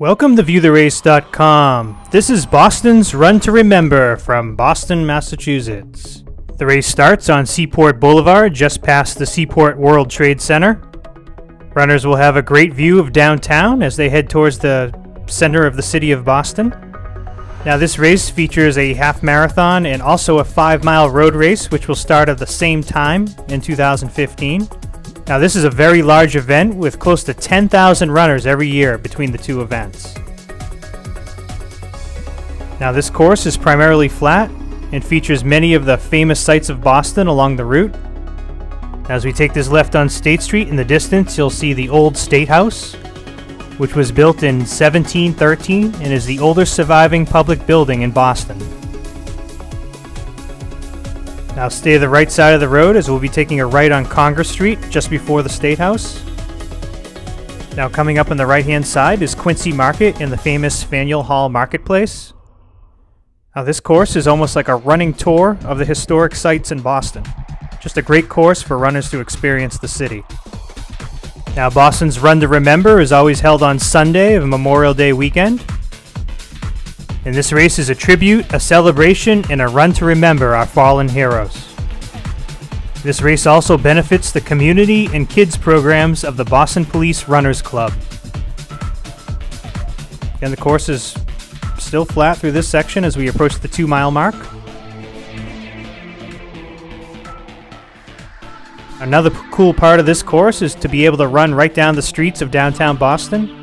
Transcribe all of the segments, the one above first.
Welcome to ViewTheRace.com. This is Boston's Run to Remember from Boston, Massachusetts. The race starts on Seaport Boulevard, just past the Seaport World Trade Center. Runners will have a great view of downtown as they head towards the center of the city of Boston. Now this race features a half marathon and also a 5-mile road race, which will start at the same time in 2015. Now this is a very large event with close to 10,000 runners every year between the two events. Now this course is primarily flat and features many of the famous sights of Boston along the route. As we take this left on State Street, in the distance you'll see the old State House, which was built in 1713 and is the oldest surviving public building in Boston. Now stay to the right side of the road as we'll be taking a right on Congress Street just before the State House. Now coming up on the right hand side is Quincy Market and the famous Faneuil Hall Marketplace. Now this course is almost like a running tour of the historic sites in Boston. Just a great course for runners to experience the city. Now Boston's Run to Remember is always held on Sunday of Memorial Day weekend. And this race is a tribute, a celebration, and a run to remember our fallen heroes. This race also benefits the community and kids programs of the Boston Police Runners Club. And the course is still flat through this section as we approach the 2-mile mark. Another cool part of this course is to be able to run right down the streets of downtown Boston.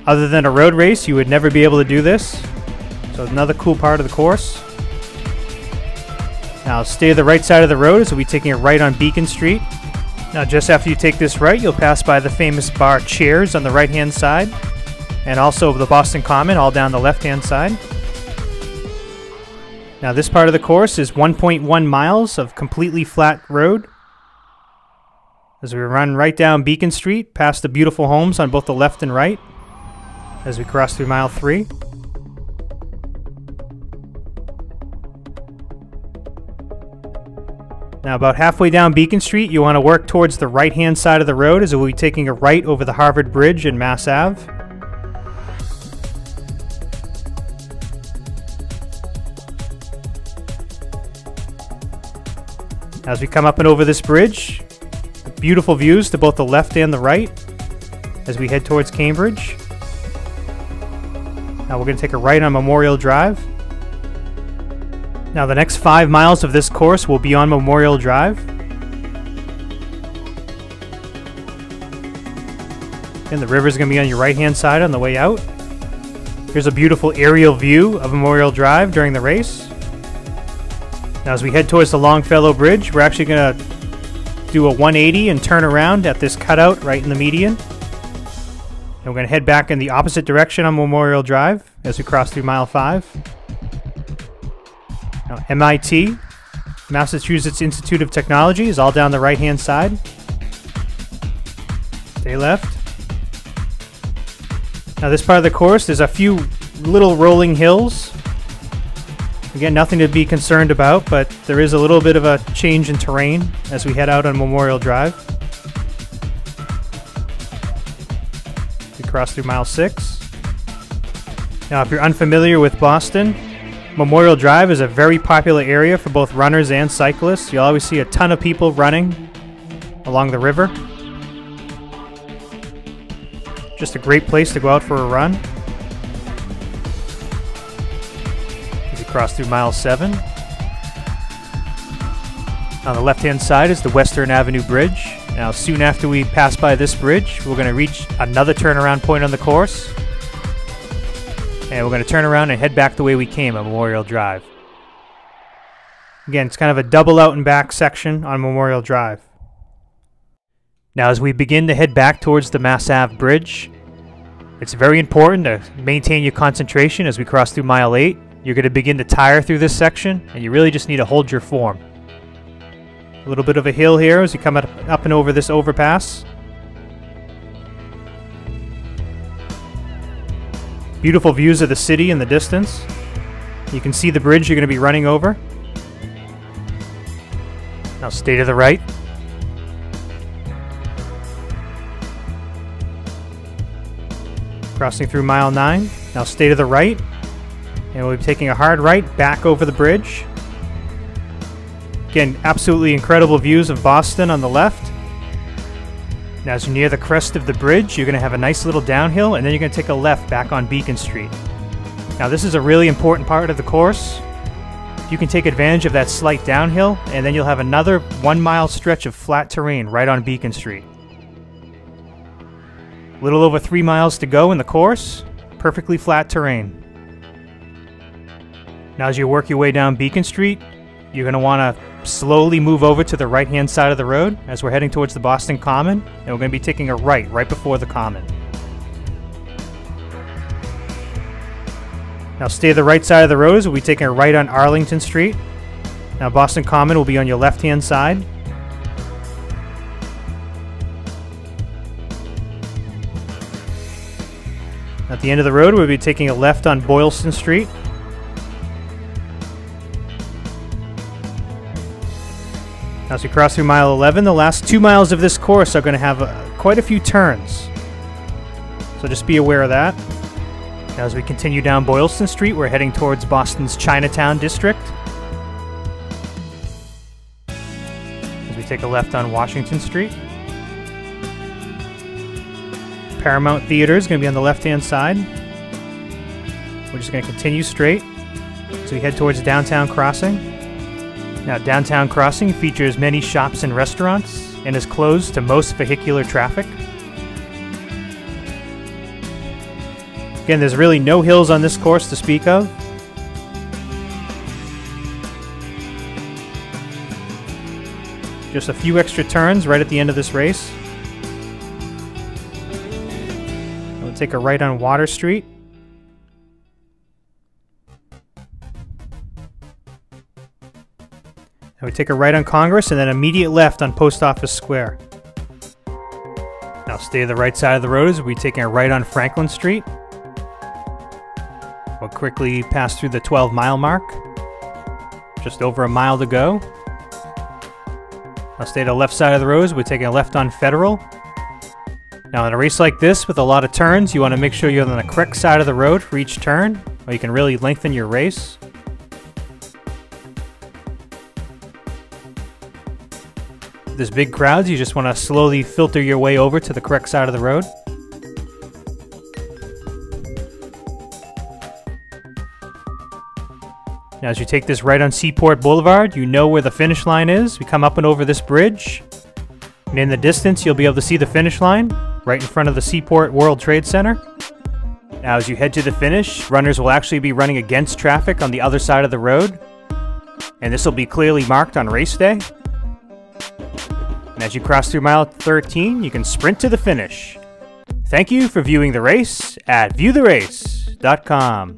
Other than a road race, you would never be able to do this. So another cool part of the course. Now stay to the right side of the road as we'll be taking a right on Beacon Street. Now just after you take this right, you'll pass by the famous bar Cheers on the right hand side, and also the Boston Common all down the left hand side. Now this part of the course is 1.1 miles of completely flat road. As we run right down Beacon Street, past the beautiful homes on both the left and right, as we cross through mile 3. Now about halfway down Beacon Street, you want to work towards the right hand side of the road as we'll be taking a right over the Harvard Bridge and Mass Ave. As we come up and over this bridge, beautiful views to both the left and the right as we head towards Cambridge. Now we're going to take a right on Memorial Drive. Now the next 5 miles of this course will be on Memorial Drive. And the river is going to be on your right hand side on the way out. Here's a beautiful aerial view of Memorial Drive during the race. Now as we head towards the Longfellow Bridge, we're actually going to do a 180 and turn around at this cutout right in the median. And we're going to head back in the opposite direction on Memorial Drive as we cross through mile 5. Now MIT, Massachusetts Institute of Technology, is all down the right hand side. Stay left. Now this part of the course, there's a few little rolling hills. Again, nothing to be concerned about, but there is a little bit of a change in terrain as we head out on Memorial Drive. We cross through mile 6. Now, if you're unfamiliar with Boston, Memorial Drive is a very popular area for both runners and cyclists. You'll always see a ton of people running along the river. Just a great place to go out for a run. As we cross through mile 7. On the left-hand side is the Western Avenue Bridge. Now, soon after we pass by this bridge, we're going to reach another turnaround point on the course. And we're going to turn around and head back the way we came on Memorial Drive. Again, it's kind of a double out and back section on Memorial Drive. Now, as we begin to head back towards the Mass Ave Bridge, it's very important to maintain your concentration as we cross through mile 8. You're going to begin to tire through this section, and you really just need to hold your form. A little bit of a hill here as you come up and over this overpass. Beautiful views of the city in the distance. You can see the bridge you're going to be running over. Now stay to the right. Crossing through mile 9. Now stay to the right, and we'll be taking a hard right back over the bridge. Again, absolutely incredible views of Boston on the left. Now as you're near the crest of the bridge, you're going to have a nice little downhill, and then you're going to take a left back on Beacon Street. Now this is a really important part of the course. You can take advantage of that slight downhill, and then you'll have another 1 mile stretch of flat terrain right on Beacon Street. A little over 3 miles to go in the course, perfectly flat terrain. Now as you work your way down Beacon Street, you're going to want to slowly move over to the right-hand side of the road as we're heading towards the Boston Common, and we're going to be taking a right before the Common. Now stay to the right side of the road as we'll be taking a right on Arlington Street. Now Boston Common will be on your left-hand side. At the end of the road, we'll be taking a left on Boylston Street. Now as we cross through mile 11, the last 2 miles of this course are going to have quite a few turns. So just be aware of that. Now as we continue down Boylston Street, we're heading towards Boston's Chinatown district. As we take a left on Washington Street. Paramount Theater is going to be on the left-hand side. We're just going to continue straight as we head towards Downtown Crossing. Now Downtown Crossing features many shops and restaurants and is closed to most vehicular traffic. Again, there's really no hills on this course to speak of. Just a few extra turns right at the end of this race. We'll take a right on Water Street. And we take a right on Congress and then immediate left on Post Office Square. Now stay to the right side of the road as we'll be taking a right on Franklin Street. We'll quickly pass through the 12-mile mark. Just over a mile to go. Now stay to the left side of the road. We're taking a left on Federal. Now in a race like this with a lot of turns, you want to make sure you're on the correct side of the road for each turn, or you can really lengthen your race. If there's big crowds, you just want to slowly filter your way over to the correct side of the road. Now as you take this right on Seaport Boulevard, you know where the finish line is. We come up and over this bridge, and in the distance you'll be able to see the finish line right in front of the Seaport World Trade Center. Now as you head to the finish, runners will actually be running against traffic on the other side of the road, and this will be clearly marked on race day. And as you cross through mile 13, you can sprint to the finish. Thank you for viewing the race at viewtherace.com.